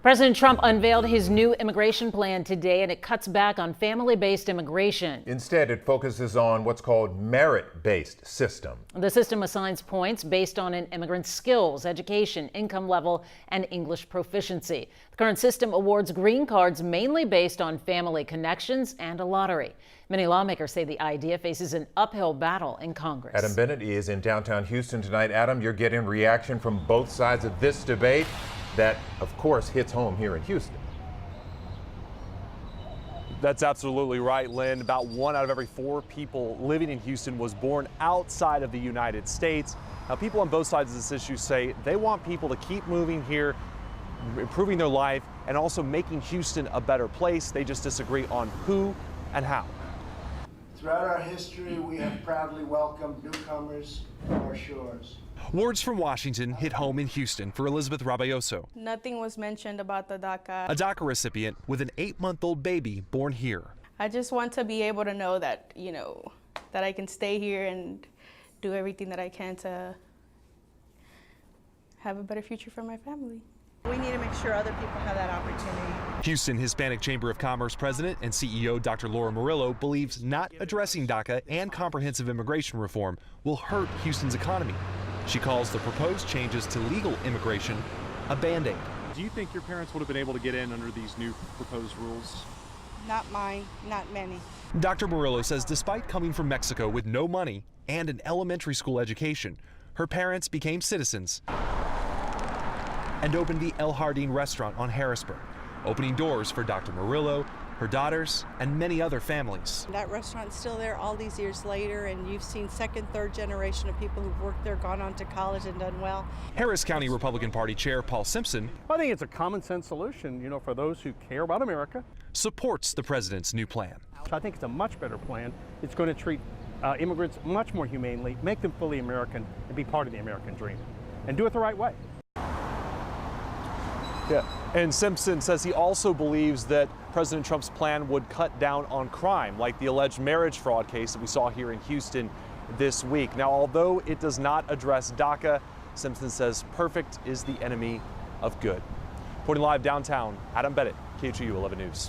President Trump unveiled his new immigration plan today, and it cuts back on family-based immigration. Instead, it focuses on what's called merit-based system. The system assigns points based on an immigrant's skills, education, income level, and English proficiency. The current system awards green cards mainly based on family connections and a lottery. Many lawmakers say the idea faces an uphill battle in Congress. Adam Bennett is in downtown Houston tonight. Adam, you're getting reaction from both sides of this debate that, of course, hits home here in Houston. That's absolutely right, Lynn. About 1 out of every 4 people living in Houston was born outside of the United States. Now, people on both sides of this issue say they want people to keep moving here, improving their life, and also making Houston a better place. They just disagree on who and how. Throughout our history, we have proudly welcomed newcomers to our shores. Words from Washington hit home in Houston for Elizabeth Rabayoso. Nothing was mentioned about the DACA. A DACA recipient with an 8-month-old baby born here. I just want to be able to know that, that I can stay here and do everything that I can to have a better future for my family. We need to make sure other people have that opportunity. Houston Hispanic Chamber of Commerce President and CEO Dr. Laura Murillo believes not addressing DACA and comprehensive immigration reform will hurt Houston's economy. She calls the proposed changes to legal immigration a Band-Aid. Do you think your parents would have been able to get in under these new proposed rules? Not mine, not many. Dr. Murillo says despite coming from Mexico with no money and an elementary school education, her parents became citizens and opened the El Jardín restaurant on Harrisburg, opening doors for Dr. Murillo, her daughters, and many other families. That restaurant's still there all these years later, and you've seen second, third generation of people who've worked there, gone on to college and done well. Harris County Republican Party Chair Paul Simpson, I think it's a common sense solution, for those who care about America. Supports the president's new plan. I think it's a much better plan. It's going to treat immigrants much more humanely, make them fully American, and be part of the American dream, and do it the right way. Yeah, and Simpson says he also believes that President Trump's plan would cut down on crime, like the alleged marriage fraud case that we saw here in Houston this week. Now, although it does not address DACA, Simpson says perfect is the enemy of good. Reporting live downtown, Adam Bennett, KHOU 11 News.